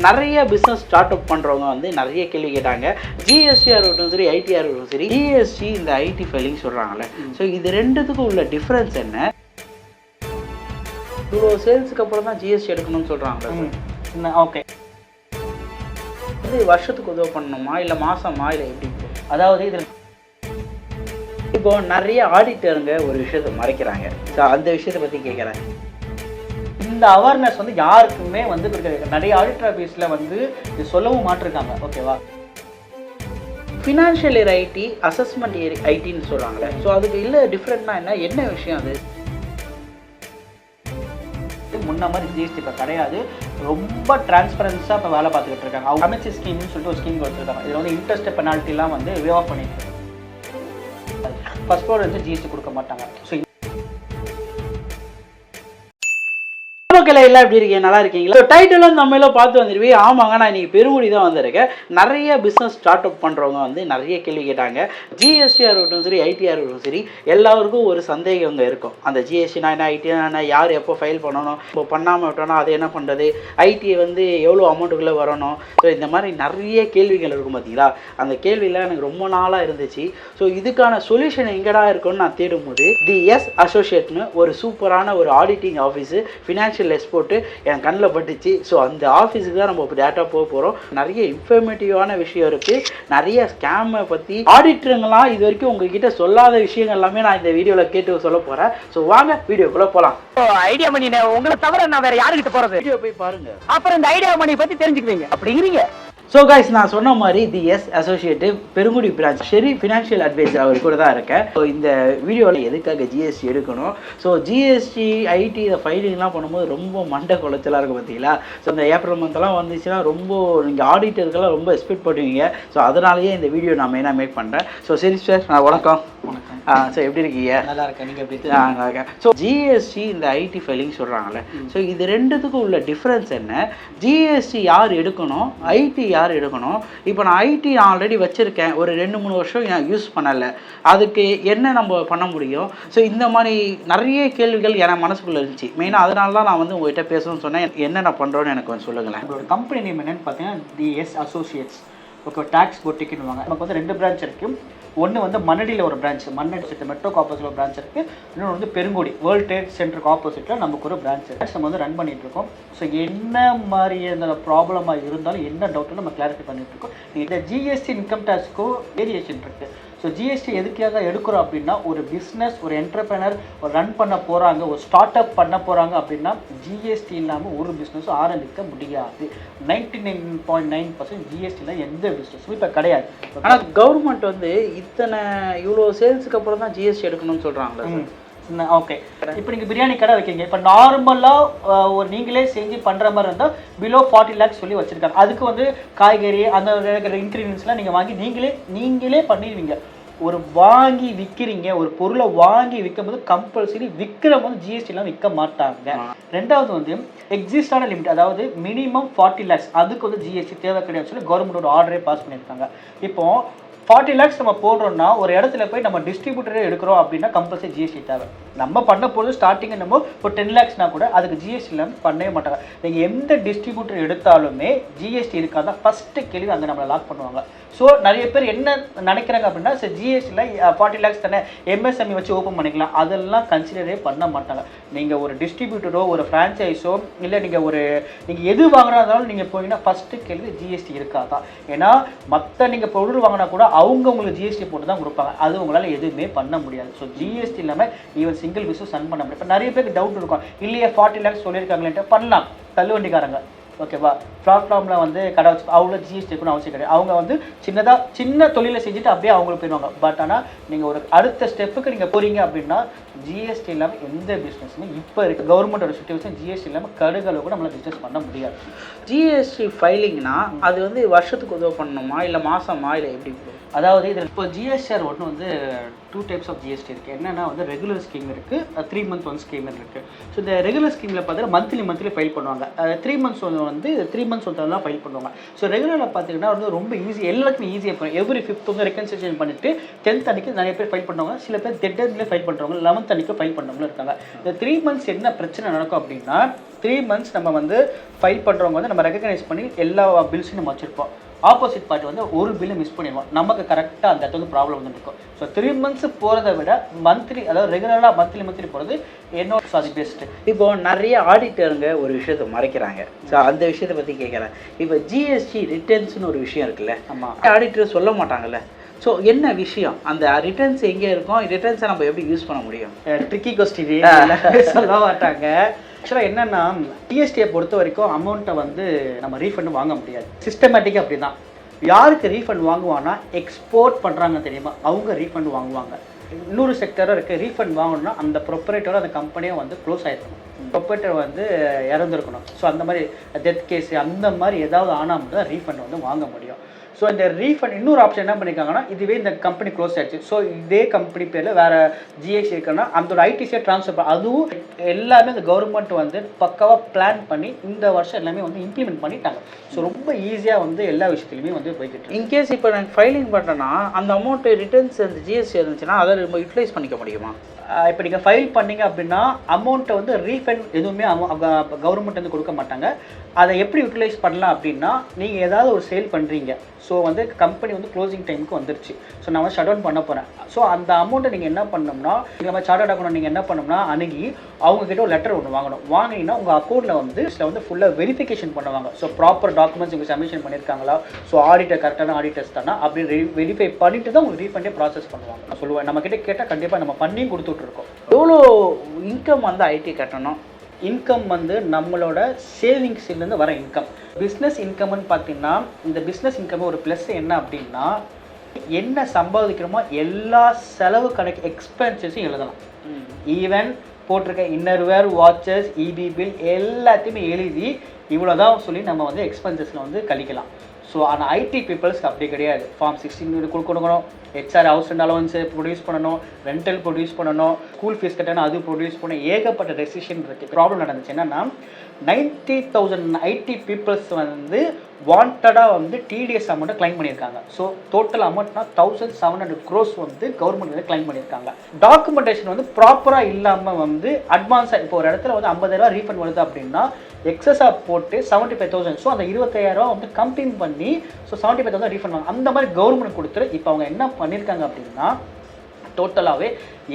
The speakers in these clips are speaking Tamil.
நிறைய பிஸ்னஸ் ஸ்டார்ட் அப் பண்ணுறவங்க வந்து நிறைய கேள்வி கேட்டாங்க. ஜிஎஸ்டிஆர் இருக்கட்டும் சரி, ஐடிஆர் இருக்கட்டும் சரி, ஜிஎஸ்டி இந்த ஐடி ஃபைலிங் சொல்கிறாங்கல்ல, ஸோ இது ரெண்டுத்துக்கும் உள்ள டிஃப்ரென்ஸ் என்ன? இவ்வளோ சேல்ஸுக்கு அப்புறம் தான் ஜிஎஸ்டி எடுக்கணும்னு சொல்கிறாங்க. ஓகே, இது வருஷத்துக்கு உதவி பண்ணணுமா இல்லை மாதமா இல்லை எப்படி? அதாவது இதில் இப்போ நிறைய ஆடிட்டருங்க ஒரு விஷயத்தை மறைக்கிறாங்க. ஸோ அந்த விஷயத்தை பற்றி கேட்குறாங்க. இந்த அவேர்னஸ் வந்து யாருக்குமே வந்து நிறைய ஆடிட்டர் ஆஃபீஸில் வந்து இது சொல்லவும் மாட்டிருக்காங்க. ஓகேவா, financial year IT, assessment year ஐடின்னு சொல்கிறாங்களே, ஸோ அதுக்கு இல்லை டிஃப்ரெண்ட்னா என்ன விஷயம் அது? முன்ன மாதிரி ஜிஎஸ்டி இப்போ கிடையாது. ரொம்ப டிரான்ஸ்பரன்ஸாக இப்போ வேலை பார்த்துக்கிட்டு இருக்காங்க. அவங்க அமைச்சு ஸ்கீம்னு சொல்லிட்டு ஒரு ஸ்கீம் கொடுத்துருக்காங்க. இதில் வந்து இன்ட்ரெஸ்ட் பெனால்ட்டிலாம் வந்து வே ஆஃப் பண்ணிட்டு ஃபர்ஸ்ட் ஃப்ளோர் வந்து ஜிஎஸ்டி கொடுக்க மாட்டாங்க. ஸோ எல்லாம் எப்படி இருக்கீங்க? நல்லா இருக்கீங்களா? டைட்டிலும் நம்மளும் பார்த்து வந்துருவி. ஆமாங்க, நான் இன்னைக்கு பெருங்குடி தான் வந்திருக்கேன். நிறைய பிஸ்னஸ் ஸ்டார்ட் அப் பண்ணுறவங்க வந்து நிறைய கேள்வி கேட்டாங்க. ஜிஎஸ்டிஆர் இருக்கட்டும் சரி, ஐடிஆர் இருக்கட்டும் சரி, எல்லாருக்கும் ஒரு சந்தேகம் இருக்கும். அந்த ஜிஎஸ்டினா என்ன, ஐடினா என்ன, யார் எப்போ ஃபைல் பண்ணணும், இப்போ பண்ணாமல் விட்டோன்னா அது என்ன பண்ணுறது, ஐடி வந்து எவ்வளோ அமௌண்ட்டுக்குள்ளே வரணும், ஸோ இந்த மாதிரி நிறைய கேள்விகள் இருக்கும் பார்த்தீங்களா. அந்த கேள்வியெலாம் எனக்கு ரொம்ப நாளாக இருந்துச்சு. ஸோ இதுக்கான சொல்யூஷன் எங்கடா இருக்குன்னு நான் தேடும்போது தி எஸ் அசோசியேட்னு ஒரு சூப்பரான ஒரு ஆடிட்டிங் ஆஃபீஸு, ஃபினான்ஷியல் போட்டு என் கண்ணில் பட்டுச்சு. ஸோ அந்த ஆஃபீஸுக்கு தான் நம்ம இப்போ டேட்டா போக போகிறோம். நிறைய இன்ஃபர்மேட்டிவான விஷயம் இருக்குது. நிறைய ஸ்கேமை பற்றி ஆடிட்டருங்களாம் இது வரைக்கும் உங்ககிட்ட சொல்லாத விஷயங்கள் எல்லாமே நான் இந்த வீடியோவில் கேட்டு சொல்ல போகிறேன். ஸோ வாங்க வீடியோக்குள்ளே போகலாம். ஐடியா மணி உங்களை தவிர நான் வேற யாருக்கிட்ட போகிறது? வீடியோ போய் பாருங்க, அப்புறம் இந்த ஐடியா மணி பற்றி தெரிஞ்சுக்குவீங்க. அப்படிங்கிறீங்க. ஸோ கைஸ், நான் சொன்ன மாதிரி the S associate Perungudi branch ஷெரி ஃபினான்ஷியல் அட்வைசர் அவர் கூட தான் இருக்கேன். ஸோ இந்த வீடியோவில் எதுக்காக ஜிஎஸ்டி எடுக்கணும், ஸோ ஜிஎஸ்டி ஐடி இந்த ஃபைலிங்லாம் பண்ணும்போது ரொம்ப மண்டை குளச்சலாக இருக்கும் பார்த்தீங்களா. ஸோ இந்த ஏப்ரல் மந்த்லாம் வந்துச்சுன்னா ரொம்ப நீங்கள் ஆடிட்டருக்கெல்லாம் ரொம்ப எக்ஸ்பெக்ட் பண்ணுவீங்க. ஸோ அதனாலேயே இந்த வீடியோ நான் மெயினாக மேக் பண்ணுறேன். ஸோ சரி சார், வணக்கம். வணக்கம். ஸோ எப்படி இருக்கீங்க? நல்லா இருக்கேன். நீங்கள் எப்படி? நல்லா இருக்கேன். ஸோ ஜிஎஸ்டி இந்த ஐடி ஃபைலிங் சொல்கிறாங்களே, ஸோ இது ரெண்டுத்துக்கும் உள்ள டிஃப்ரென்ஸ் என்ன? ஜிஎஸ்டி யார் எடுக்கணும், ஐடி யார் எடுக்கணும்? இப்போ நான் ஐடி ஆல்ரெடி வச்சுருக்கேன், ஒரு 2-3 வருஷம் யூஸ் பண்ணலை, அதுக்கு என்ன நம்ம பண்ண முடியும்? ஸோ இந்த மாதிரி நிறைய கேள்விகள் என் மனசுக்குள்ளே இருந்துச்சு. மெயினாக அதனால தான் நான் வந்து உங்கள்கிட்ட பேசணும்னு சொன்னேன். என்னென்ன பண்ணுறோன்னு எனக்கு கொஞ்சம் சொல்லுங்களேன். உங்களோட கம்பெனி நேம் என்னென்னு பார்த்தீங்கன்னா தி எஸ் அசோசியேட்ஸ். ஓகே, டேக்ஸ் பொட்டிக்குன்னு வாங்க. நமக்கு வந்து 2 பிரான்ச் இருக்குது. ஒன்று வந்து மண்ணடியில் ஒரு பிரான்ச், மண்ணடி மெட்ரோக்கு ஆப்போசிட்டில் ஒரு பிரான்ச் இருக்குது. இன்னொன்று வந்து பெருங்குடி வேர்ல்டு ட்ரேட் சென்டருக்கு ஆப்போசிட்டில் நமக்கு ஒரு பிரான்ச் நம்ம வந்து ரன் பண்ணிட்டு இருக்கோம். ஸோ என்ன மாதிரி இந்த ப்ராப்ளமாக இருந்தாலும் என்ன டவுட்டும் நம்ம கிளாரிஃபை பண்ணிட்டு இருக்கோம். இந்த ஜிஎஸ்டி இன்கம் டேக்ஸ்க்கும் வேரியேஷன் இருக்குது. ஸோ ஜிஎஸ்டி எதுக்காக எடுக்கிறோம் அப்படின்னா, ஒரு பிஸ்னஸ், ஒரு என்டர்பிரனர் ஒரு ரன் பண்ண போகிறாங்க, ஒரு ஸ்டார்ட் அப் பண்ண போகிறாங்க அப்படின்னா ஜிஎஸ்டி இல்லாமல் ஒரு பிஸ்னஸும் ஆரம்பிக்க முடியாது. 99.9% ஜிஎஸ்டியில் எந்த பிஸ்னஸும் இப்போ கிடையாது. ஆனால் கவர்மெண்ட் வந்து இத்தனை இவ்வளோ சேல்ஸுக்கு அப்புறம் தான் ஜிஎஸ்டி எடுக்கணும்னு சொல்கிறாங்களே. ஓகே, இப்போ நீங்கள் பிரியாணி கடை வைக்கிங்க. இப்போ நார்மலாக ஒரு நீங்களே செஞ்சு பண்ணுற மாதிரி இருந்தால் பிலோ 40 lakhs சொல்லி வச்சுருக்காங்க. அதுக்கு வந்து காய்கறி அந்த இன்க்ரீடியன்ஸ்லாம் நீங்கள் வாங்கி நீங்களே பண்ணிடுவீங்க. ஒரு வாங்கி விற்கிறீங்க, ஒரு பொருளை வாங்கி விற்கும் போது கம்பல்சரி விற்கிற போது ஜிஎஸ்டிலாம் விற்க மாட்டாங்க. ரெண்டாவது வந்து எக்ஸிஸ்டான லிமிட், அதாவது மினிமம் 40 lakhs, அதுக்கு வந்து ஜிஎஸ்டி தேவை கிடையாது சொல்லி கவர்மெண்டோட ஆர்டரே பாஸ் பண்ணியிருக்காங்க. இப்போ 40 lakhs நம்ம போடுறோம்னா ஒரு இடத்துல போய் நம்ம டிஸ்ட்ரிபியூட்டரே எடுக்கிறோம் அப்படின்னா கம்பல்சரி ஜிஎஸ்டி தேவை. நம்ம பண்ண போது ஸ்டார்டிங் நம்ம இப்போ 10 lakhsனா கூட அதுக்கு ஜிஎஸ்டி இல்லாமல் பண்ணவே மாட்டாங்க. நீங்கள் எந்த டிஸ்ட்ரிபியூட்டர் எடுத்தாலுமே ஜிஎஸ்டி இருக்காது தான் ஃபஸ்ட்டு கேள்வி அங்கே நம்மளை லாக் பண்ணுவாங்க. ஸோ நிறைய பேர் என்ன நினைக்கிறாங்க அப்படின்னா, சரி ஜிஎஸ்டியில் 40 lakhs தானே எம்எஸ்எம்இ வச்சு ஓப்பன் பண்ணிக்கலாம், அதெல்லாம் கன்சிடரே பண்ண மாட்டாங்க. நீங்கள் ஒரு டிஸ்ட்ரிபியூட்டரோ ஒரு ஃப்ரான்ச்சைஸோ இல்லை நீங்கள் எது வாங்கினாலும் நீங்கள் போனீங்கன்னா ஃபஸ்ட்டு கேள்வி ஜிஎஸ்டி இருக்காதான். ஏன்னா மற்ற நீங்கள் பொருள் வாங்கினா கூட அவங்க உங்களுக்கு ஜிஎஸ்டி போட்டு தான் கொடுப்பாங்க. அது உங்களால் எதுவுமே பண்ண முடியாது. ஸோ ஜிஎஸ்டி இல்லாமல் ஈவன் சிங்கிள் பிஸ்னஸ் ரன் பண்ண முடியும். இப்போ நிறைய பேருக்கு டவுட் இருக்கும், இல்லையே 40 lakhs சொல்லியிருக்காங்களேன்ட்டு பண்ணலாம். தள்ளுவண்டிக்காரங்க ஓகேவா, பிளாட்ஃபார்மில் வந்து கடை வச்சு அவ்வளோ ஜிஎஸ்டி இருக்கணும் அவசியம் கிடையாது. அவங்க வந்து சின்ன தொழிலை செஞ்சுட்டு அப்படியே அவங்களுக்கு போயிடுவாங்க. பட் ஆனால் நீங்கள் ஒரு அடுத்த ஸ்டெப்புக்கு நீங்கள் போகிறீங்க அப்படின்னா ஜிஎஸ்டி இல்லாமல் எந்த பிஸ்னஸுமே இப்போ இருக்குது. கவர்மெண்டோட சுச்சுவேஷன் ஜிஎஸ்டி இல்லாமல் கடுகளவு கூட நம்மளால் பிஸ்னஸ் பண்ண முடியாது. ஜிஎஸ்டி ஃபைலிங்னா அது வந்து வருஷத்துக்கு உதவி பண்ணணுமா இல்லை மாதமா இல்லை எப்படி? அதாவது இதில் இப்போ ஜிஎஸ்டிஆர் ஒன்று வந்து 2 types ஆஃப் ஜிஎஸ்டி இருக்குது. என்னென்னா வந்து ரெகுலர் ஸ்கீம் இருக்குது, 3 months ஒன் ஸ்கீம் இருக்குது. ஸோ இந்த ரெகுலர் ஸ்கீமில் பார்த்தீங்கன்னா மந்த்லி ஃபைல் பண்ணுவாங்க. 3 months வந்து 3 months தான் ஃபைல் பண்ணுவாங்க. ஸோ ரெகுலரில் பார்த்தீங்கன்னா வந்து ரொம்ப ஈஸி, எல்லாருக்குமே ஈஸியாக இருக்கும். எவ்ரி 5th வந்து ரெக்கன்சிலேஷன் பண்ணிவிட்டு 10th அன்றைக்கி நிறைய பேர் ஃபைல் பண்ணுவாங்க. சில பேர் 10th ஃபைல் பண்ணுறவங்க, 11th அன்றைக்கி ஃபைல் பண்ணுறவங்களும் இருக்காங்க. இந்த 3 months என்ன பிரச்சனை நடக்கும் அப்படின்னா, 3 months நம்ம வந்து ஃபைல் பண்ணுறவங்க வந்து நம்ம ரெகக்னைஸ் பண்ணி எல்லா பில்ஸையும் நம்ம வச்சுருப்போம். ஆப்போசிட் பார்ட்டி வந்து ஒரு பில்லை மிஸ் பண்ணிடுவோம், நமக்கு கரெக்டாக அந்த இடத்துல வந்து ப்ராப்ளம் வந்து இருக்கும். ஸோ 3 months போகிறத விட மந்த்லி, அதாவது ரெகுலராக மந்த்லி போகிறது என்னோட அது பெஸ்ட்டு. இப்போ நிறைய ஆடிட்டருங்க ஒரு விஷயத்தை மறைக்கிறாங்க. ஸோ அந்த விஷயத்தை பற்றி கேட்குறேன். இப்போ ஜிஎஸ்டி ரிட்டர்ன்ஸ்னு ஒரு விஷயம் இருக்குல்ல, ஆமாம், ஆடிட்டர் சொல்ல மாட்டாங்கல்ல. ஸோ என்ன விஷயம், அந்த ரிட்டர்ன்ஸ் எங்கே இருக்கும், ரிட்டர்ன்ஸை நம்ம எப்படி யூஸ் பண்ண முடியும்? ட்ரிக்கி கொஸ்டின் சொல்ல மாட்டாங்க. ஆக்சுவலாக என்னென்னா ஜிஎஸ்டியை பொறுத்த வரைக்கும் அமௌண்ட்டை வந்து நம்ம ரீஃபண்ட் வாங்க முடியாது. சிஸ்டமேட்டிக்காக அப்படி தான். யாருக்கு ரீஃபண்ட் வாங்குவான்னா எக்ஸ்போர்ட் பண்ணுறாங்க தெரியுமா, அவங்க ரீஃபண்ட் வாங்குவாங்க. இன்னொரு செக்டராக இருக்குது, ரீஃபண்ட் வாங்கணும்னா அந்த ப்ரொப்பரேட்டரோட அந்த கம்பெனியை வந்து க்ளோஸ் ஆகிருக்கணும், ப்ரொப்பரேட்டர் வந்து இறந்துருக்கணும். ஸோ அந்த மாதிரி டெத் கேஸ் அந்த மாதிரி ஏதாவது ஆனால் மட்டும் தான் ரீஃபண்ட் வந்து வாங்க முடியும். ஸோ இந்த ரீஃபண்ட் இன்னொரு ஆப்ஷன் என்ன பண்ணியிருக்காங்கன்னா, இதுவே இந்த கம்பெனி க்ளோஸ் ஆயிடுச்சு, ஸோ இதே கம்பெனி பேரில் வேறு ஜிஎஸ்டி இருக்குன்னா அதோட ஐடிசியை ட்ரான்ஸ்ஃபர், அதுவும் எல்லாமே இந்த கவர்மெண்ட் வந்து பக்காவாக பிளான் பண்ணி இந்த வருஷம் எல்லாமே வந்து இம்ப்ளிமெண்ட் பண்ணிட்டாங்க. ஸோ ரொம்ப ஈஸியாக வந்து எல்லா விஷயத்துலையுமே வந்து போய்கிட்டு. இன்கேஸ் இப்போ நான் ஃபைலிங் பண்ணுறேன்னா அந்த அமௌண்ட்டு ரிட்டர்ன்ஸ் அந்த ஜிஎஸ்டி இருந்துச்சுன்னா அதை நம்ம யூட்டிலைஸ் பண்ணிக்க முடியுமா? இப்போ நீங்கள் ஃபைல் பண்ணீங்க அப்படின்னா அமௌண்ட்டை வந்து ரீஃபண்ட் எதுவுமே கவர்மெண்ட் வந்து கொடுக்க மாட்டாங்க. அதை எப்படி யூட்டிலைஸ் பண்ணலாம் அப்படின்னா, நீங்கள் ஏதாவது ஒரு சேல் பண்ணுறீங்க, ஸோ வந்து கம்பெனி வந்து க்ளோசிங் டைமுக்கு வந்துருச்சு, ஸோ நான் வந்து ஷட் டவுன் பண்ண போகிறேன். ஸோ அந்த அமௌண்ட்டை நீங்கள் என்ன பண்ணணும்னா, நீங்கள் சார்ட்டர்ட் அக்கௌண்ட் நீங்கள் என்ன பண்ணணும்னா அணுகி அவங்கக்கிட்ட ஒரு லெட்டர் ஒன்று வாங்கணும். வாங்கினீங்கன்னா உங்கள் அக்கௌண்ட்டில் வந்து இதில் வந்து ஃபுல்லாக வெரிஃபிகேஷன் பண்ணுவாங்க. ஸோ ப்ராப்பர் டாக்குமெண்ட்ஸ் உங்களுக்கு சப்மிஷன் பண்ணியிருக்காங்களா, ஸோ ஆடிட்டர் கரெக்டான ஆடிட்டர்ஸ் தானே அப்படி வெரிஃபை பண்ணிட்டு தான் உங்களுக்கு ரீஃபண்டே ப்ராசஸ் பண்ணுவாங்க. நான் சொல்லுவேன், நம்மக்கிட்ட கேட்டால் கண்டிப்பாக நம்ம பண்ணியும் கொடுத்துட்ருக்கோம். எவ்வளோ இன்கம் வந்து ஐடி கட்டணும்? இன்கம் வந்து நம்மளோட சேவிங்ஸ்லேருந்து வர இன்கம். பிஸ்னஸ் இன்கம்னு பார்த்தீங்கன்னா, இந்த பிஸ்னஸ் இன்கம் ஒரு ப்ளஸ் என்ன அப்படின்னா, என்ன சம்பாதிக்கிறோமோ எல்லா செலவு கணக்கு எக்ஸ்பென்சஸையும் எழுதலாம். ஈவன் போட்டிருக்க இன்னர்வேர், வாட்சஸ், இபி பில் எல்லாத்தையுமே எழுதி இவ்வளோதான் சொல்லி நம்ம வந்து எக்ஸ்பென்சஸில் வந்து கழிக்கலாம். ஸோ ஆனால் ஐடி பீப்புள்ஸ்க்கு அப்படி கிடையாது. ஃபார்ம் 16 கொடுக்கணும், HR house rent allowance produce பண்ணணும், ரெண்டல் ப்ரொடியூஸ் பண்ணணும், ஸ்கூல் ஃபீஸ் கட்டணும், அது ப்ரொடியூஸ் பண்ண ஏகப்பட்ட ரெசிஷன் இருக்குது. ப்ராப்ளம் நடந்துச்சு என்னென்னா, 90,000 ஐடி பீப்புள்ஸ் வந்து வாண்டடாக வந்து டிடிஎஸ் அமௌண்ட்டை கிளைம் பண்ணியிருக்காங்க. ஸோ டோட்டல் அமௌண்ட்னா 1700 crores வந்து கவர்மெண்ட் வந்து கிளைம் பண்ணியிருக்காங்க. டாக்குமெண்டேஷன் வந்து ப்ராப்பராக இல்லாமல் வந்து அட்வான்ஸாக, இப்போ ஒரு இடத்துல வந்து 50,000 ரீஃபண்ட் வருது அப்படின்னா எக்ஸஸாக போட்டு 75,000, ஸோ அந்த 25,000 வந்து கம்பெயின் பண்ணி ஸோ 75,000 ரீஃபண்ட் வாங்க. அந்த மாதிரி கவர்மெண்ட் கொடுத்துரு. இப்போ அவங்க என்ன பண்ணியிருக்காங்க அப்படின்னா, டோட்டலாகவே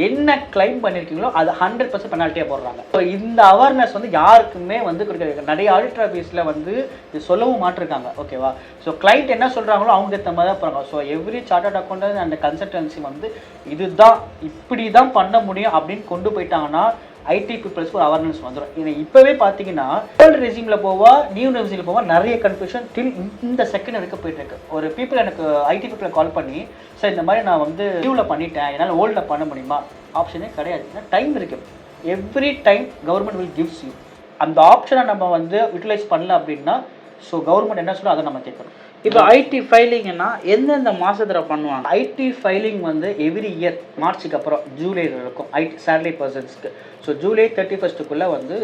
என்ன கிளைம் பண்ணியிருக்கீங்களோ அது 100% பெனால்ட்டியாக போடுறாங்க. ஸோ இந்த அவேர்னஸ் வந்து யாருக்குமே வந்து கொடுக்குறது. நிறைய ஆடிட்டர் ஆஃபீஸில் வந்து இது சொல்லவும் மாட்டிருக்காங்க. ஓகேவா? ஸோ கிளைண்ட் என்ன சொல்கிறாங்களோ அவங்க ஏற்ற மாதிரி தான் போகிறாங்க. So every chartered accountant and consultancy வந்து இதுதான் இப்படி தான் பண்ண முடியும் அப்படின்னு கொண்டு போயிட்டாங்கன்னா ஐடி பீப்புள்ஸ்க்கு ஒரு அவேர்னஸ் வந்துடும். இது இப்போவே பார்த்தீங்கன்னா ஓல்டு ரெஜிமில் போவா நியூ ரெஜிமில் போவா நிறைய கன்ஃபியூஷன் டில் இந்த செகண்ட் வரைக்கும் போயிட்டுருக்கு. ஒரு பீப்புள் எனக்கு ஐடி பீப்புளை கால் பண்ணி, சார் இந்த மாதிரி நான் வந்து நியூவில் பண்ணிட்டேன், என்னால் ஓல்டில் பண்ண முடியுமா? ஆப்ஷனே கிடையாது. ஏன்னா டைம் இருக்குது. Every time government will gives you. அந்த ஆப்ஷனை நம்ம வந்து யூட்டிலைஸ் பண்ணல அப்படின்னா ஸோ கவர்மெண்ட் என்ன சொல்ல அதை நம்ம கேட்கணும். இப்போ ஐடி ஃபைலிங்னா எந்தெந்த மாதத்தில் பண்ணுவாங்க? ஐடி ஃபைலிங் வந்து எவ்ரி இயர் மார்ச்சுக்கு அப்புறம் ஜூலையில் இருக்கும் ஐடி சேலரி பர்சன்ஸ்க்கு. ஸோ ஜூலை 31st வந்து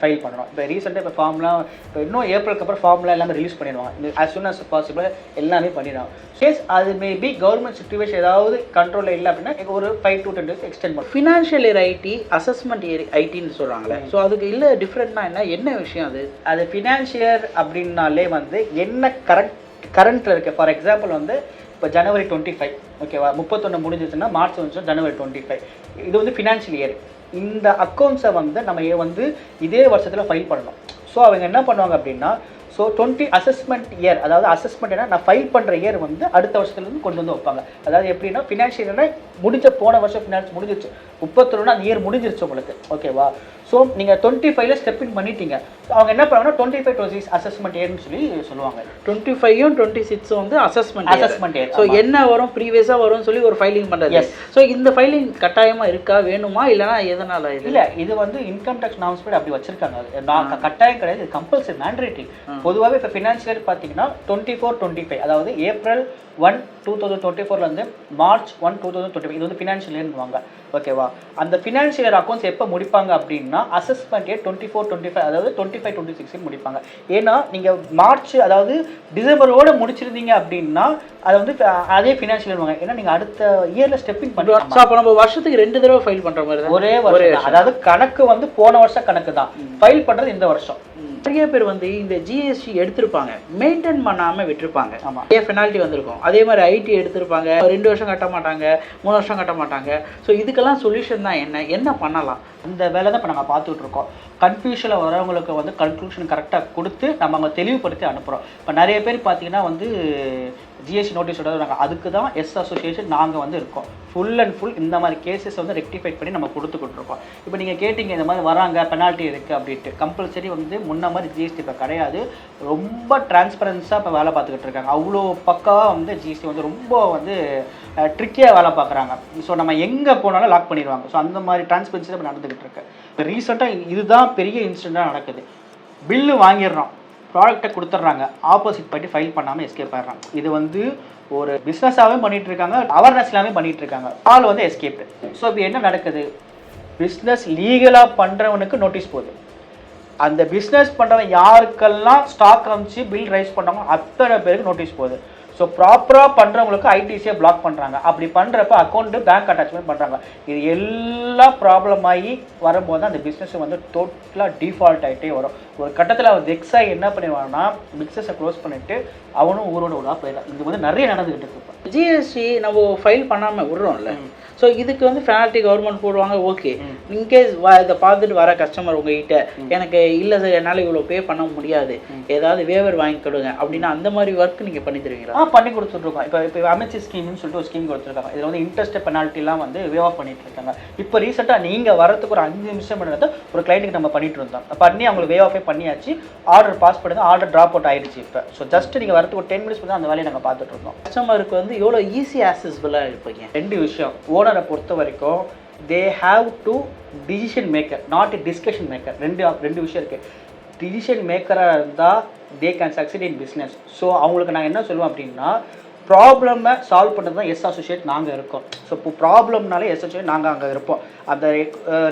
ஃபைல் பண்ணணும். இப்போ ரீசெண்டாக இப்போ ஃபார்ம்லாம் இப்போ இன்னும் ஏப்ரலுக்கு அப்புறம் ஃபார்ம்லாம் எல்லாமே ரிலீஸ் பண்ணிடுவாங்க. as soon as possible எல்லாமே பண்ணிடுவாங்க. சேஸ் அது மேபி கவர்மெண்ட் சிச்சுவேஷன் ஏதாவது கண்ட்ரோலில் இல்லை அப்படின்னா ஒரு 5 to 10 days எக்ஸ்டெண்ட் பண்ணும். Financial year IT, assessment year ஐடின்னு சொல்கிறாங்களே, ஸோ அதுக்கு இல்லை டிஃப்ரெண்ட்னா என்ன விஷயம் அது? அது ஃபினான்ஷியர் அப்படின்னாலே வந்து என்ன கரண்ட்டில் இருக்குது. ஃபார் எக்ஸாம்பிள் வந்து இப்போ ஜனவரி 25 ஓகேவா, 31 முடிஞ்சிச்சுன்னா மார்ச் வந்துச்சு ஜனவரி 25, இது வந்து ஃபினான்ஷியல் இயர். இந்த அக்கௌண்ட்ஸை வந்து நம்ம வந்து இதே வருஷத்தில் ஃபைல் பண்ணணும். ஸோ அவங்க என்ன பண்ணுவாங்க அப்படின்னா, ஸோ 20 அசஸ்மெண்ட் இயர், அதாவது அசஸ்மெண்ட் என்ன நான் ஃபைல் பண்ணுற இயர் வந்து அடுத்த வருஷத்துலேருந்து கொண்டு வந்து வைப்பாங்க. அதாவது எப்படின்னா ஃபினான்ஷியல்னா போன வருஷம் ஃபினான்ஸ் முடிஞ்சிருச்சு, 31 அந்த இயர் முடிஞ்சிருச்சு உங்களுக்கு. ஓகேவா? ஸோ நீங்கள் 25ல் ஸ்டெப் இன் பண்ணிட்டீங்க. அவங்க என்ன பண்ணுவாங்கன்னா 25-26 அசஸ்மெண்ட் இயர்னு சொல்லி சொல்லுவாங்க. 25ம் 26 வந்து அசஸ்மெண்ட் இயர். ஸோ என்ன வரும் ப்ரீவியஸாக வரும்னு சொல்லி ஒரு ஃபைலிங் பண்ணுறது. ஸோ இந்த ஃபைலிங் கட்டாயமாக இருக்கா, வேணுமா, இல்லைனா எதனால்? இல்லை, இது வந்து இன்கம் டேக்ஸ் நார்ம்ஸ் அப்படி வச்சிருக்காங்க. கட்டாயம் கிடையாது, இது கம்பல்சரி மேண்டேட்டரி. பொதுவாகவே இப்போ ஃபினான்ஷியல் பார்த்தீங்கன்னா 24-25, அதாவது April 1, 2024 March 1, 2025 இது வந்து ஃபினான்ஷியல் இயர்னுவாங்க. ஓகேவா? அந்த ஃபினான்ஷியல் இயர் அக்கௌண்ட்ஸ் எப்போ முடிப்பாங்க அப்படின்னா அசஸ்மெண்ட் இயர் 24-25, அதாவது 25-26 முடிப்பாங்க. ஏன்னா நீங்கள் மார்ச் அதாவது டிசம்பரோடு முடிச்சிருந்தீங்க அப்படின்னா அதை வந்து அதே ஃபினான்ஷியல் வாங்க, ஏன்னா நீங்கள் அடுத்த இயரில் ஸ்டெப்பிங் பண்ணுவோம். ஸோ அப்போ நம்ம வருஷத்துக்கு 2 தடவை ஃபைல் பண்ணுற மாதிரி தான். ஒரே வருஷம், அதாவது கணக்கு வந்து போன வருஷம் கணக்கு தான், ஃபைல் பண்ணுறது இந்த வருஷம். நிறைய பேர் வந்து இந்த ஜிஎஸ்டி எடுத்திருப்பாங்க, மெயின்டைன் பண்ணாமல் விட்டுருப்பாங்க. ஆமாம், நிறைய பெனால்ட்டி வந்திருக்கும். அதே மாதிரி ஐடி எடுத்திருப்பாங்க, 2 வருஷம் கட்ட மாட்டாங்க, 3 வருஷம் கட்ட மாட்டாங்க. ஸோ இதுக்கெல்லாம் சொல்யூஷன் தான் என்ன பண்ணலாம்? அந்த வேலை தான் இப்போ நாங்கள் பார்த்துட்டு இருக்கோம். கன்ஃபியூஷனில் வரவங்களுக்கு வந்து கன்க்ளூஷன் கரெக்டாக கொடுத்து நம்ம அவங்க தெளிவுபடுத்தி அனுப்புகிறோம். இப்போ நிறைய பேர் பார்த்தீங்கன்னா வந்து ஜிஎஸ்டி நோட்டீஸோட நாங்கள் அதுக்கு தான் எஸ் அசோசியேஷன் நாங்கள் வந்து இருக்கோம். ஃபுல் அண்ட் ஃபுல் இந்த மாதிரி கேசஸ் வந்து ரெக்டிஃபை பண்ணி நம்ம கொடுத்துக்கிட்டுருக்கோம். இப்போ நீங்கள் கேட்டிங்க இந்த மாதிரி வராங்க பெனால்ட்டி இருக்குது அப்படின்ட்டு. கம்பல்சரி வந்து முன்ன மாதிரி ஜிஎஸ்டி இப்போ கிடையாது. ரொம்ப டிரான்ஸ்பரன்ஸாக இப்போ வேலை பார்த்துக்கிட்டு இருக்காங்க. அவ்வளோ பக்காவாக வந்து ஜிஎஸ்டி வந்து ரொம்ப வந்து ட்ரிக்கியாக வேலை பார்க்குறாங்க. ஸோ நம்ம எங்கே போனாலும் லாக் பண்ணிடுவாங்க. ஸோ அந்த மாதிரி டிரான்ஸ்பரன்சி தான் இப்போ நடந்துக்கிட்டு இருக்கு. இப்போ ரீசெண்டாக இதுதான் பெரிய இன்சிடெண்ட்டாக நடக்குது. பில்லு வாங்கிடுறோம், ப்ராடக்டை கொடுத்துட்றாங்க, ஆப்போசிட் பார்ட்டி ஃபைல் பண்ணாமல் எஸ்கேப் ஆகிடுறாங்க. இது வந்து ஒரு பிஸ்னஸாகவே பண்ணிகிட்டு இருக்காங்க, அவேர்னஸ் எல்லாமே பண்ணிகிட்டு இருக்காங்க. ஆள் வந்து எஸ்கேப்டு. ஸோ இப்போ என்ன நடக்குது, பிஸ்னஸ் லீகலாக பண்ணுறவனுக்கு நோட்டீஸ் போகுது. அந்த பிஸ்னஸ் பண்ணுறவன் யாருக்கெல்லாம் ஸ்டாக் அமைச்சு பில் ரைஸ் பண்ணுறாங்க அத்தனை பேருக்கு நோட்டீஸ் போகுது. ஸோ ப்ராப்பராக பண்ணுறவங்களுக்கு ஐடிசியை பிளாக் பண்ணுறாங்க. அப்படி பண்ணுறப்ப அக்கௌண்ட்டு பேங்க் அட்டாச்மெண்ட் பண்ணுறாங்க. இது எல்லாம் ப்ராப்ளம் ஆகி வரும்போது தான் அந்த பிஸ்னஸ் வந்து டோட்டலாக டிஃபால்ட் ஆகிட்டே வரும். ஒரு கட்டத்தில் அவன் வெக்ஸாகி என்ன பண்ணிடுவான்னா பிஸ்னஸை க்ளோஸ் பண்ணிவிட்டு அவனும் ஊரோட ஊராக போயிடலாம். இது வந்து நிறைய நடந்துக்கிட்டு இருக்கு. ஜிஎஸ்டி நம்ம ஃபைல் பண்ணாமல் விடுறோம்ல, ஸோ இதுக்கு வந்து பெனால்ட்டி கவர்மெண்ட் போடுவாங்க. ஓகே, இன்கேஸ் இதை பார்த்துட்டு வர கஸ்டமர் உங்ககிட்ட எனக்கு இல்லை சார் என்னால் இவ்வளோ பே பண்ண முடியாது, ஏதாவது வேவர் வாங்கி கொடுங்க அப்படின்னா அந்த மாதிரி ஒர்க் நீங்கள் பண்ணி தருவீங்களா? பண்ணி கொடுத்துட்ருக்கோம். இப்போ அமைச்சு ஸ்கீம்னு சொல்லிட்டு ஒரு ஸ்கீம் கொடுத்துருக்காங்க. இதில் வந்து இன்ட்ரெஸ்ட் பெனால்ட்டிலாம் வந்து வேவ் ஆஃப் பண்ணிட்டு இருக்காங்க. இப்போ ரீசெண்டாக நீங்கள் வரதுக்கு ஒரு 5 நிமிஷம் பண்ணுறது ஒரு கிளைண்ட்டுக்கு நம்ம பண்ணிட்டு இருந்தோம். பண்ணி அவங்களுக்கு வேவ் ஆஃபே பண்ணியாச்சு, ஆர்டர் பாஸ் பண்ணுங்க, ஆர்டர் ட்ராப் அவுட் ஆயிடுச்சு. இப்போ ஸோ ஜஸ்ட் நீங்கள் வரதுக்கு ஒரு 10 மினிட்ஸ் தான் அந்த வேலையை நாங்கள் பார்த்துட்டு இருந்தோம். கஸ்டமருக்கு வந்து எவ்வளோ ஈஸி ஆக்சஸ்பிளாக இருப்பீங்க? 2 விஷயம். ஓனரை பொறுத்த வரைக்கும் they have to decision maker, not a discussion maker. ரெண்டு விஷயம் இருக்குது. டிசிஷன் மேக்கராக இருந்தால் they can succeed in business. So அவங்களுக்கு நான் என்ன சொல்லுவேன் அப்படின்னா, ப்ராப்ளமை சால்வ் பண்ணுறது தான் எஸ் அசோசியேட் நாங்கள் இருக்கோம். ஸோ இப்போ ப்ராப்ளம்னாலே எஸ் அசோசியேட் நாங்கள் அங்கே இருப்போம், அதை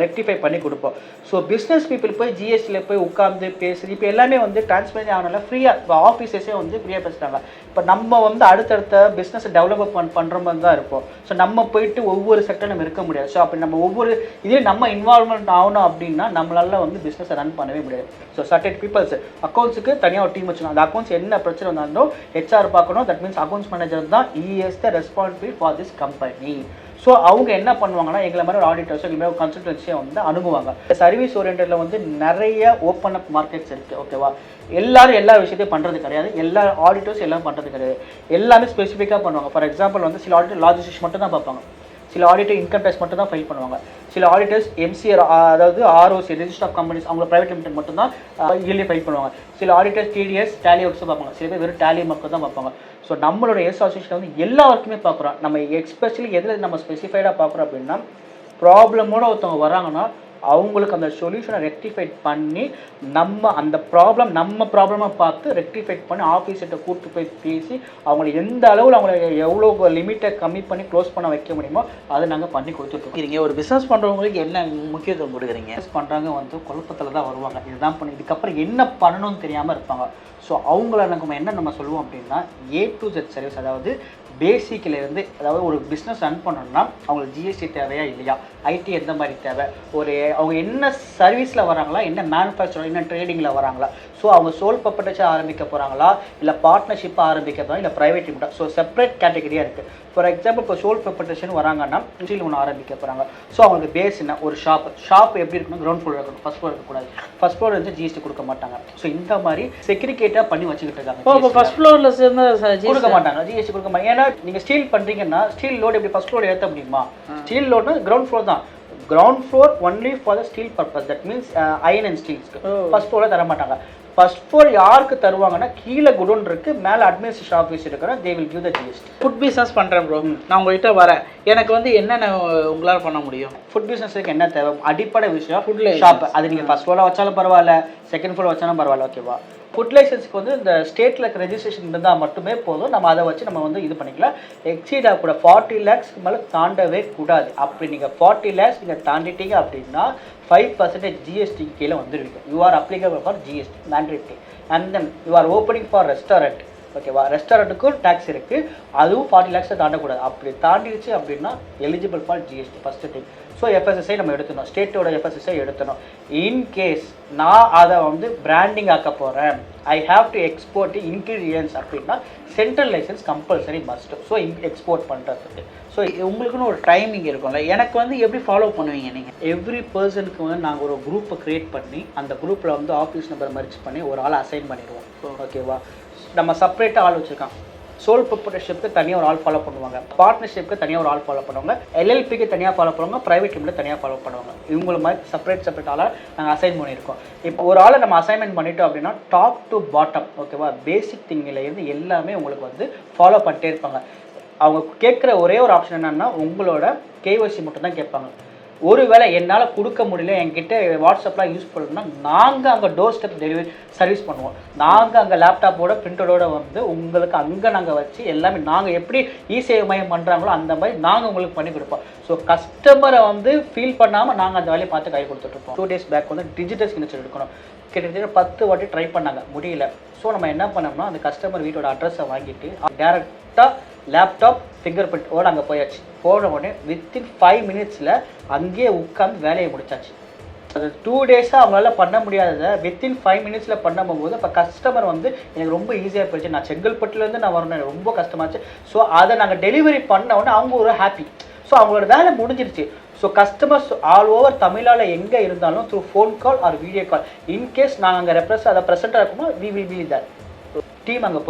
ரெக்டிஃபை பண்ணி கொடுப்போம். ஸோ பிஸ்னஸ் பீப்புள் போய் ஜிஎஸ்டியில் போய் உட்காந்து பேசுது. இப்போ எல்லாமே வந்து டிரான்ஸ்பரன்சி ஆனால ஃப்ரீயாக, இப்போ ஆஃபீஸஸே வந்து ஃப்ரீயாக பேசுகிறாங்க. இப்போ நம்ம வந்து அடுத்தடுத்த பிஸ்னஸை டெவலப்மெண்ட் பண்ணுற மாதிரி தான் இருப்போம். ஸோ நம்ம போயிட்டு ஒவ்வொரு செக்டர் நம்ம இருக்க முடியாது. ஸோ அப்படி நம்ம ஒவ்வொரு இதே நம்ம இன்வால்வ்மெண்ட் ஆகணும் அப்படின்னா நம்மளால வந்து பிஸ்னஸை ரன் பண்ணவே முடியாது. ஸோ சர்டன் பீப்புள்ஸ் அக்கௌண்ட்ஸுக்கு தனியாக ஒரு டீம் வச்சுக்கணும். அந்த அக்கௌண்ட்ஸ் என்ன பிரச்சனை வந்தாலும் ஹெச்ஆர் பார்க்கணும். தட் மீன்ஸ் அக்கௌண்ட்ஸ் மேனேஜர் தான் is the responsibility for this company. So அவங்க என்ன பண்ணுவாங்கன்னா, எங்களை மாதிரி ஒரு ஆடிட்டர்ஸோ எங்களை மாதிரி கன்சல்டன்சியை வந்து அணுகுவாங்க. சர்வீஸ் ஓரியன்டில் வந்து நிறைய ஓப்பன் அப் மார்க்கெட்ஸ் இருக்குது. ஓகேவா, எல்லாரும் எல்லா விஷயத்தையும் பண்ணுறது கிடையாது, எல்லா ஆடிட்டர்ஸ் எல்லாம் பண்ணுறது கிடையாது, எல்லாமே ஸ்பெசிஃபிக்காக பண்ணுவாங்க. ஃபார் எக்ஸாம்பிள் வந்து சில ஆடிட்டர் லாஜிஸ்டிக்ஸ் மட்டும் தான் பார்ப்பாங்க, சில ஆடிட்டர் இன்கம் டேக்ஸ் மட்டும் தான் ஃபைல் பண்ணுவாங்க, சில ஆடிட்டர்ஸ் எம்சிஆர் அதாவது ஆர்ஓசி ரெஜிஸ்டர் ஆஃப் கம்பெனிஸ் அவங்க ப்ரைவேட் லிமிடெட் மட்டும் தான் இயர்லி ஃபைல் பண்ணுவாங்க, சில ஆடிட்டர்ஸ் டிடிஎஸ் டேலி ஒர்க்ஸும் பார்ப்பாங்க, சில பேர் வெறும் டேலி மட்டும் தான் பார்ப்பாங்க. ஸோ நம்மளோட எஸ் அசோசியேஷன் வந்து எல்லா ஒர்க்குமே பார்க்குறோம். நம்ம எஸ்பெஷலி எதில் நம்ம ஸ்பெசிஃபைடாக பார்க்குறோம் அப்படின்னா, ப்ராப்ளமோட ஒருத்தவங்க வராங்கன்னா அவங்களுக்கு அந்த சொல்யூஷனை ரெக்டிஃபைட் பண்ணி நம்ம அந்த நம்ம ப்ராப்ளமாக பார்த்து ரெக்டிஃபைட் பண்ணி ஆஃபீஸர்கிட்ட கூப்பிட்டு போய் பேசி அவங்களை எந்த அளவில் அவங்களை எவ்வளோ லிமிட்டை கம்மி பண்ணி க்ளோஸ் பண்ண வைக்க முடியுமோ அதை நாங்கள் பண்ணி கொடுத்துட்ருக்கோம். ஒரு பிஸ்னஸ் பண்ணுறவங்களுக்கு என்ன முக்கியத்துவம் கொடுக்குறீங்க? பிஸ்னஸ் பண்ணுறவங்க வந்து குழப்பத்தில் தான் வருவாங்க. இதுதான் பண்ணி இதுக்கப்புறம் என்ன பண்ணணும்னு தெரியாமல் இருப்பாங்க. ஸோ அவங்கள நம்ம சொல்லுவோம் அப்படின்னா A to Z சர்வீஸ், அதாவது பேசிக்கிலேருந்து, அதாவது ஒரு பிஸ்னஸ் ரன் பண்ணணும்னா அவங்களுக்கு ஜிஎஸ்டி தேவையா இல்லையா, ஐடி எந்த மாதிரி தேவை, அவங்க என்ன சர்வீஸில் வராங்களா, என்ன மேனுஃபேக்சரிங் என்ன ட்ரேடிங்கில் வராங்களா, ஸோ அவங்க சோல் ப்ரொப்ரைட்டர்ஷிப் ஆரம்பிக்க போகிறாங்களா இல்லை பார்ட்னர்ஷிப்பாக ஆரம்பிக்க போகிறாங்க இல்லை ப்ரைவேட் லிமிட்டாக. ஸோ செப்பரேட் கேட்டகரியாக இருக்குது. ஃபார் எக்ஸாம்பிள் இப்போ சோல் ப்ரொப்ரைட்டர்ஷிப் வராங்கன்னா இன்ஸ்டில் ஒன்று ஆரம்பிக்க போகிறாங்க. ஸோ அவங்களுக்கு பேஸ் என்ன, ஒரு ஷாப் எப்படி இருக்கணும், கிரவுண்ட் ஃப்ளோர் இருக்கணும், ஃபர்ஸ்ட் ஃப்ளோர் இருக்கக்கூடாது, ஃபர்ஸ்ட் ஃப்ளோர் வந்து ஜிஎஸ்டி கொடுக்க மாட்டாங்க. ஸோ இந்த மாதிரி செக்ரிகேட்டாக பண்ணி வச்சுக்கிட்டு இருக்காங்க. இப்போ ஃபர்ஸ்ட் ஃப்ளோரில் சேர்ந்து கொடுக்க மாட்டாங்க, ஜிஎஸ்டி கொடுக்க மாட்டாங்க. ஏன்னா நீங்கள் ஸ்டீல் பண்ணுறீங்கன்னா ஸ்டீல் லோடு எப்படி ஃபர்ஸ்ட் ஃப்ளோர் ஏற்ற முடியுமா? ஸ்டீல் லோடுனா கிரவுண்ட் ஃப்ளோர் தான், ground floor only for the steel purpose, that means iron and ஸ்டீல்ஸ்க்கு. ஃபர்ஸ்ட் ஃப்ளோரில் தர மாட்டாங்க. ஃபர்ஸ்ட் ஃப்ளோர் யாருக்கு தருவாங்கன்னா, கீழே குடோன் இருக்கு, மேலே அட்மினிஸ்ட்ரேஷன் ஆஃபீஸ் இருக்கிற, they will give the GST. Food business பண்ணுறேன் ப்ரோ, நான் உங்கள்கிட்ட வரேன், எனக்கு வந்து என்னென்ன உங்களால் பண்ண முடியும்? ஃபுட் பிஸ்னஸுக்கு என்ன தேவை, அடிப்படை விஷயம் ஃபுட்ல ஷாப். அது நீங்கள் ஃபர்ஸ்ட் ஃப்ளோரில் வச்சாலும் பரவாயில்ல, செகண்ட் ஃப்ளோர் வச்சாலும் பரவாயில்ல. ஓகேவா, ஃபுட் லைசன்ஸ்க்கு வந்து இந்த ஸ்டேட்டில் ரெஜிஸ்ட்ரேஷன் இருந்தால் மட்டுமே போதும். நம்ம அதை வச்சு நம்ம வந்து இது பண்ணிக்கலாம். எக்ஸீட் ஆகக்கூட 40 lakhஸ்க்கு மேலே தாண்டவே கூடாது. அப்படி நீங்கள் 40 lakhs நீங்கள் தாண்டிட்டீங்க அப்படின்னா 5% ஜிஎஸ்டி கீழே வந்துடுவீங்க. You are applicable for GST mandatory. And then you are opening for restaurant, ஓகேவா. ரெஸ்டாரண்ட்டுக்கும் டேக்ஸ் இருக்குது, அதுவும் 40 lakhs தாண்டக்கூடாது. அப்படி தாண்டிடுச்சு அப்படின்னா eligible for GST first thing. So FSSI நம்ம எடுத்துணும், ஸ்டேட்டோட எஃப்எஸ்எஸ்ஐ எடுத்துணும். இன்கேஸ் நான் அதை வந்து பிராண்டிங் ஆக்க போகிறேன், I have to export ingredients அப்படின்னா central license compulsory must. So export பண்ணுறதுக்கு ஸோ உங்களுக்குன்னு ஒரு டைமிங் இருக்கும்ல, எனக்கு வந்து எப்படி ஃபாலோ பண்ணுவீங்க நீங்கள்? எவ்ரி பர்சனுக்கு வந்து நாங்கள் ஒரு குரூப்பை க்ரியேட் பண்ணி அந்த குரூப்பில் வந்து ஆஃபீஸ் நம்பர் மரிச் பண்ணி ஒரு ஆளை அசைன் பண்ணிடுவோம். ஓகேவா. நம்ம செப்பரேட்டாக ஆள் வச்சுருக்கோம். சோல் ப்ரொப்ரைட்டர்ஷிப்க்கு தனியாக ஒரு ஆள் ஃபாலோ பண்ணுவாங்க, பார்ட்னர்ஷிப்க்கு தனியாக ஒரு ஆள் ஃபாலோ பண்ணுவாங்க, எல்எல்பிக்கு தனியாக ஃபாலோ பண்ணுவாங்க, ப்ரைவேட் லிமிட்டில் தனியாக ஃபாலோ பண்ணுவாங்க. இவங்கள மாதிரி செப்பரேட் ஆளாக நாங்கள் அசைன் பண்ணியிருக்கோம். இப்போ ஒரு ஆளை நம்ம அசைன்மெண்ட் பண்ணிட்டோம் அப்படின்னா டாப் டு பாட்டம் ஓகேவா, பேசிக் திங்கிலேருந்து எல்லாமே உங்களுக்கு வந்து ஃபாலோ பண்ணிட்டே இருப்பாங்க. அவங்க கேட்குற ஒரே ஒரு ஆப்ஷன் என்னென்னா உங்களோட கேஒய்சி மட்டும் தான் கேட்பாங்க. ஒருவேளை என்னால் கொடுக்க முடியல, என்கிட்ட வாட்ஸ்அப்லாம் யூஸ் பண்ணணும்னா நாங்கள் அங்கே டோர் ஸ்டெப் டெலிவரி சர்வீஸ் பண்ணுவோம். நாங்கள் அங்கே லேப்டாப்போட பிரிண்டரோட வந்து உங்களுக்கு அங்கே நாங்கள் வச்சு எல்லாமே நாங்கள் எப்படி இசேவை மையம் பண்ணுறாங்களோ அந்த மாதிரி நாங்கள் உங்களுக்கு பண்ணி கொடுப்போம். ஸோ கஸ்டமரை வந்து ஃபீல் பண்ணாமல் நாங்கள் அந்த வேலையை பார்த்து கை கொடுத்துட்ருப்போம். 2 days பேக் வந்து டிஜிட்டல் சிக்னேச்சர் எடுக்கணும், கிட்டத்தட்ட 10 வாட்டி ட்ரை பண்ணாங்க, முடியல. ஸோ நம்ம என்ன பண்ணோம்னா அந்த கஸ்டமர் வீட்டோட அட்ரஸை வாங்கிட்டு டேரெக்டாக லேப்டாப் ஃபிங்கர் பிரிண்டோடு அங்கே போயாச்சு. போன உடனே வித்தின் 5 minutes அங்கேயே உட்காந்து வேலையை முடிச்சாச்சு. அது 2 days அவங்களால பண்ண முடியாததை வித்தின் 5 minutes பண்ணும்போது அப்போ கஸ்டமர் வந்து எனக்கு ரொம்ப ஈஸியாக போயிடுச்சு. நான் செங்கல்பட்டுலேருந்து நான் வரணும், எனக்கு ரொம்ப கஷ்டமாச்சு. ஸோ அதை நாங்கள் டெலிவரி பண்ண உடனே அவங்க ஒரு ஹாப்பி. ஸோ அவங்களோட வேலை முடிஞ்சிருச்சு. ஸோ கஸ்டமர்ஸ் ஆல் ஓவர் தமிழால் எங்கே இருந்தாலும் through phone call or video call, in case நாங்கள் அங்கே அதை ப்ரெசென்ட்டாக இருக்கும்போது we will be that. Team அங்கே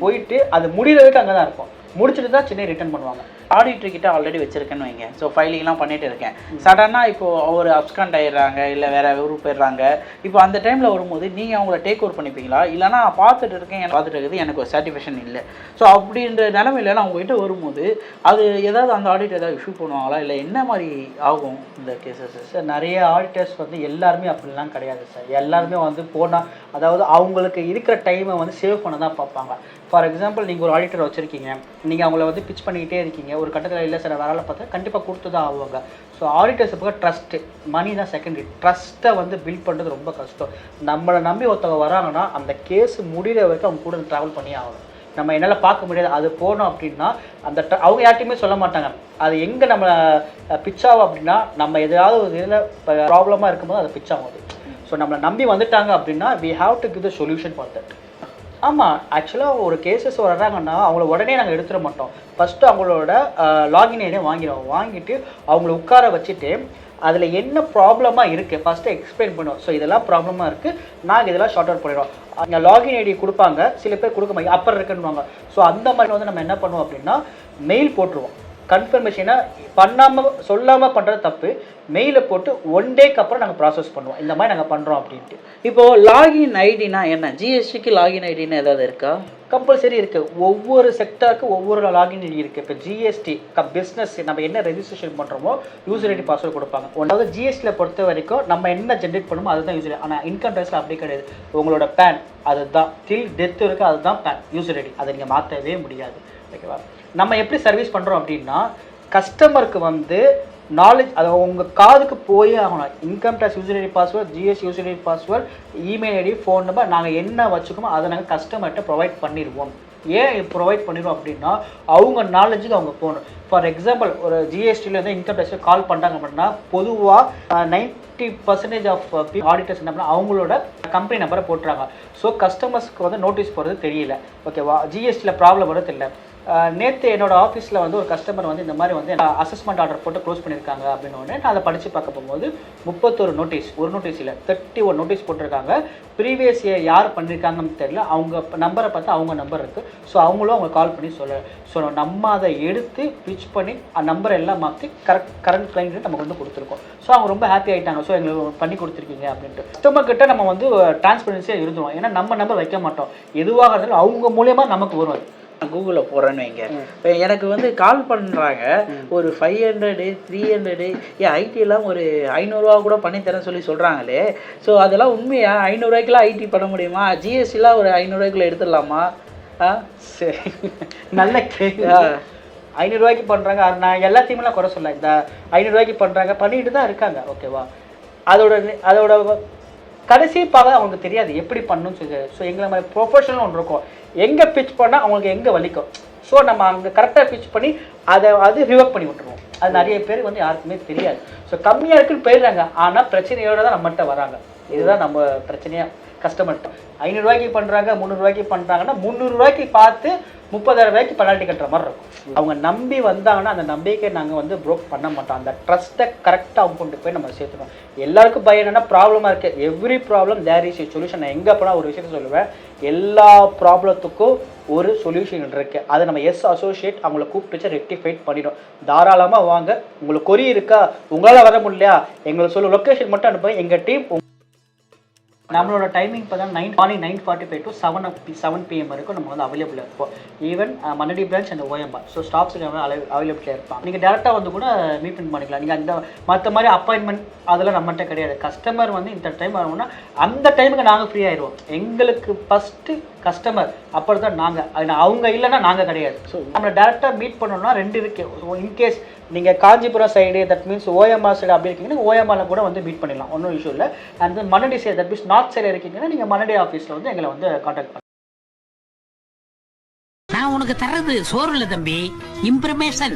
போயிட்டு அது முடிகிற வரைக்கும் அங்கே தான் இருக்கும். முடிச்சுட்டு தான் சென்னை ரிட்டர்ன் பண்ணுவாங்க. ஆடிட்டர் கிட்ட ஆல்ரெடி வச்சிருக்கேன்னு வைங்க, ஸோ ஃபைலிங்லாம் பண்ணிட்டு இருக்கேன். சடனாக இப்போ ஒரு அப்ஸ்காண்ட் ஆயிடுறாங்க, இல்லை வேற ஊருக்கு போயிடுறாங்க. இப்போ அந்த டைமில் வரும்போது நீங்கள் அவங்கள டேக் ஓவர் பண்ணிப்பீங்களா, இல்லைனா பார்த்துட்டு இருக்கேன், பார்த்துட்டு இருக்குது, எனக்கு ஒரு சாட்டிஸ்ஃபேக்ஷன் இல்லை, ஸோ அப்படின்ற நிலமையில நான் உங்ககிட்ட வரும்போது அது ஏதாவது அந்த ஆடிட்டர் ஏதாவது இஷ்யூ பண்ணுவாங்களா, இல்லை என்ன மாதிரி ஆகும் இந்த கேசஸ்? சார் நிறைய ஆடிட்டர்ஸ் வந்து எல்லாருமே அப்படிலாம் கிடையாது சார். எல்லாருமே வந்து போனால் அதாவது அவங்களுக்கு இருக்கிற டைமை வந்து சேவ் பண்ண தான் பார்ப்பாங்க. ஃபார் எக்ஸாம்பிள் நீங்கள் ஒரு ஆடிட்டர் வச்சுருக்கீங்க, நீங்கள் அவங்கள வந்து பிச் பண்ணிக்கிட்டே இருக்கீங்க, ஒரு கட்டத்தில் இல்லை சார் வேலை பார்த்தா கண்டிப்பாக கொடுத்து தான் ஆகுவாங்க. ஸோ ஆடிட்டர்ஸ் இப்போ ட்ரஸ்ட்டு, மணி தான் செகண்டரி. ட்ரஸ்ட்டை வந்து பில்ட் பண்ணுறது ரொம்ப கஷ்டம். நம்மளை நம்பி ஒருத்தவங்க வராங்கன்னா அந்த கேஸ் முடிகிற வரைக்கும் அவங்க கூட ட்ராவல் பண்ணி ஆகணும். நம்ம என்னால் பார்க்க முடியாது, அது போனோம் அப்படின்னா அந்த அவங்க யார்ட்டையுமே சொல்ல மாட்டாங்க. அது எங்கே நம்ம பிச் ஆகும் அப்படின்னா நம்ம எதாவது ஒரு இதில் ப்ராப்ளமாக இருக்கும்போது அது பிச் ஆகும். ஸோ நம்மளை நம்பி வந்துட்டாங்க அப்படின்னா we have to give the solution for that. ஆமாம், ஆக்சுவலாக ஒரு கேசஸ் வர்றாங்கன்னா அவங்கள உடனே நாங்கள் எடுத்துட மாட்டோம். ஃபஸ்ட்டு அவங்களோட லாகின் ஐடியை வாங்கிட்டு அவங்கள உட்கார வச்சுட்டு அதில் என்ன ப்ராப்ளமாக இருக்குது ஃபஸ்ட்டு எக்ஸ்பிளைன் பண்ணுவோம். ஸோ இதெல்லாம் ப்ராப்ளமாக இருக்குது, நாங்கள் இதெல்லாம் ஷார்ட் அவுட் பண்ணிடுவோம். அங்கே லாகின் ஐடி கொடுப்பாங்க, சில பேர் கொடுக்க மாட்டாங்க, அப்புறம் இருக்குன்னுவாங்க. ஸோ அந்த மாதிரி வந்து நம்ம என்ன பண்ணுவோம் அப்படின்னா மெயில் போட்டுருவோம். கன்ஃபர்மேஷனாக பண்ணாமல் சொல்லாமல் பண்ணுறது தப்பு. மெயிலை போட்டு 1 டேக்கு அப்புறம் நாங்கள் ப்ராசஸ் பண்ணுவோம், இந்த மாதிரி நாங்கள் பண்ணுறோம் அப்படின்ட்டு. இப்போது லாகின் ஐடினா என்ன, ஜிஎஸ்டிக்கு லாகின் ஐடின்னு ஏதாவது இருக்கா? கம்பல்சரி இருக்குது. ஒவ்வொரு செக்டருக்கு ஒவ்வொரு லாகின் ஐடி இருக்குது. இப்போ ஜிஎஸ்டி பிஸ்னஸ் நம்ம என்ன ரெஜிஸ்ட்ரேஷன் பண்ணுறோமோ யூசர் ஐடி பாஸ்வேர்டு கொடுப்பாங்க. ஒன்றாவது ஜிஎஸ்டியில் பொறுத்த வரைக்கும் நம்ம என்ன ஜென்ரேட் பண்ணுமோ அதுதான் யூசர் ஐடி. ஆனால் இன்கம் டேக்ஸில் அப்படி கிடையாது. உங்களோட பேன் அதுதான் டில் டெத் இருக்குது, அதுதான் பேன் யூசர் ஐடி. அதை நீங்கள் மாற்றவே முடியாது. ஓகேவா. நம்ம எப்படி சர்வீஸ் பண்ணுறோம் அப்படின்னா கஸ்டமருக்கு வந்து நாலேஜ் அதை உங்கள் காதுக்கு போயே ஆகணும். Income tax user ID password, GST user ID password, email ID, phone number நாங்கள் என்ன வச்சுக்கோமோ அதை நாங்கள் கஸ்டமர்கிட்ட ப்ரொவைட் பண்ணிடுவோம். ஏன் ப்ரொவைட் பண்ணிடுவோம் அப்படின்னா அவங்க நாலேஜுக்கு அவங்க போகணும். ஃபார் எக்ஸாம்பிள் ஒரு ஜிஎஸ்டிலேருந்து இன்கம் டேக்ஸில் கால் பண்ணுறாங்க அப்படின்னா பொதுவாக 90% ஆஃப் ஆடிட்டர்ஸ் என்ன பண்ணால் அவங்களோட கம்பெனி நம்பரை போட்டுறாங்க. ஸோ கஸ்டமர்ஸ்க்கு வந்து நோட்டீஸ் போகிறது தெரியல. ஓகேவா. ஜிஎஸ்டியில் ப்ராப்ளம் வரது இல்லை. நேற்று என்னோட ஆஃபீஸில் வந்து ஒரு கஸ்டமர் வந்து இந்த மாதிரி வந்து அசஸ்மெண்ட் ஆர்டர் போட்டு க்ளோஸ் பண்ணியிருக்காங்க அப்படின்னு உடனே நான் அதை படித்து பார்க்க போகும்போது 31 நோட்டீஸ், ஒரு நோட்டீஸ் இல்லை 31 நோட்டீஸ் போட்டிருக்காங்க. ப்ரீவியஸ் இயர் யார் பண்ணியிருக்காங்கன்னு தெரியல. அவங்க நம்பரை பார்த்து அவங்க நம்பர் இருக்குது. ஸோ அவங்களும் அவங்க கால் பண்ணி சொல்ல. ஸோ நம்ம அதை எடுத்து பிச் பண்ணி நம்பரை எல்லாம் மாற்றி கரண்ட் கிளைண்ட் நமக்கு வந்து கொடுத்துருக்கோம். ஸோ அவங்க ரொம்ப ஹாப்பி ஆகிட்டாங்க. ஸோ எங்களுக்கு பண்ணி கொடுத்துருக்கீங்க அப்படின்ட்டு. கஸ்டமர் கிட்ட நம்ம வந்து டிரான்ஸ்பரன்சியாக இருந்துடும். ஏன்னா நம்ம நம்பர் வைக்க மாட்டோம். எதுவாக இருந்தாலும் அவங்க மூலயமா நமக்கு வரும். கூகுளில் போகிறேன்னு வைங்க, எனக்கு வந்து கால் பண்ணுறாங்க ஒரு 500 300 ஏன் ஐடியெல்லாம் ஒரு 500 ரூபா கூட பண்ணித்தரேன்னு சொல்லி சொல்கிறாங்களே. ஸோ அதெல்லாம் உண்மையா? 500 ரூபாய்க்குலாம் ஐடி பண்ண முடியுமா? ஜிஎஸ்டிலாம் ஒரு 500 ரூபாய்க்குள்ளே எடுத்துடலாமா? சரி, நல்ல கேள்வி. 500 ரூபாய்க்கு பண்ணுறாங்க. நான் எல்லாத்தையுமே குறை சொல்ல. இந்த 500 ரூபாய்க்கு பண்ணுறாங்க, பண்ணிட்டு தான் இருக்காங்க. ஓகேவா. அதோட கடைசி பார்க்க அவங்களுக்கு தெரியாது எப்படி பண்ணணும்னு சொல்லி. ஸோ எங்களை மாதிரி ப்ரொஃபஷனல் ஒன்று இருக்கும், எங்கே பிச் பண்ணால் அவங்களுக்கு எங்கே வலிக்கும். ஸோ நம்ம அங்கே கரெக்டாக பிச் பண்ணி அதை ரிவர்க் பண்ணி விட்டுருவோம். அது நிறைய பேர் வந்து யாருக்குமே தெரியாது. ஸோ கம்மியாக இருக்குன்னு போயிடுறாங்க, ஆனால் பிரச்சனையோடு தான் நம்மகிட்ட வராங்க. இதுதான் நம்ம பிரச்சனையாக. கஸ்டமர்கிட்ட 500 ரூபாய்க்கு பண்ணுறாங்க, 300 ரூபாய்க்கு பண்ணுறாங்கன்னா 300 ரூபாய்க்கு பார்த்து 30,000 ரூபாய்க்கு பெனால்ட்டி கட்டுற மாதிரி இருக்கும். அவங்க நம்பி வந்தாங்கன்னா அந்த நம்பிக்கை நாங்கள் வந்து ப்ரோக் பண்ண மாட்டோம். அந்த ட்ரஸ்ட்டை கரெக்டாக அவங்க கொண்டு போய் நம்ம சேர்த்துக்கணும். எல்லாருக்கும் பயம் என்னென்னா ப்ராப்ளமாக இருக்குது. Every problem there is a solution. நான் எங்கே போனால் ஒரு விஷயத்த சொல்லுவேன், எல்லா ப்ராப்ளத்துக்கும் ஒரு சொல்யூஷன் இருக்குது. அதை நம்ம அசோசியேட் அவங்கள கூப்பிட்டு வச்சு ரெக்டிஃபைட் பண்ணிடும். தாராளமாக வாங்க. உங்களுக்கு கொரி இருக்கா, உங்களால் வர முடியலையா எங்களுக்கு சொல்ல, லொக்கேஷன் மட்டும் அனுப்புங்க. எங்கள் டீம் நம்மளோட டைமிங் பார்த்தா மார்னிங் 9:45 to 7 PM வரைக்கும் நம்ம வந்து அவைலபிளாக இருப்போம். ஈவன் மண்ணடி பிரான்ச் அண்ட் ஓஎம்பா. ஸோ ஸ்டாஃப்ஸுக்கு அவைலபிளாக இருப்பான். நீங்கள் டேரெக்டாக வந்து கூட மீட் பண்ணிக்கலாம். நீங்கள் அந்த மற்ற மாதிரி அப்பாயின்மெண்ட் அதெல்லாம் நம்மகிட்ட கிடையாது. கஸ்டமர் வந்து இந்த டைம் வரணும்னா அந்த டைமுக்கு நாங்கள் ஃப்ரீ ஆயிடுவோம். எங்களுக்கு ஃபஸ்ட்டு கஸ்டமர், அப்புறம் தான் நாங்கள். அவங்க இல்லைன்னா நாங்கள் கிடையாது. ஸோ நம்மளை டேரெக்டாக மீட் பண்ணணும்னா 2 இருக்குது. இன்கேஸ் நீங்கள் Kanchipuram side, that means OMR side அப்படி இருக்கீங்கன்னா ஓஎம்ஆரில் கூட வந்து மீட் பண்ணிடலாம், ஒன்றும் இஷ்யூ இல்லை. And Mannady side, that means north side இருக்கீங்கன்னா நீங்கள் மண்ணடி ஆஃபீஸில் வந்து எங்களை வந்து கான்டாக்ட் பண்ணலாம். நான் உனக்கு தர்றது சோறு இல்லை தம்பி, இம்ப்ரமேஷன்.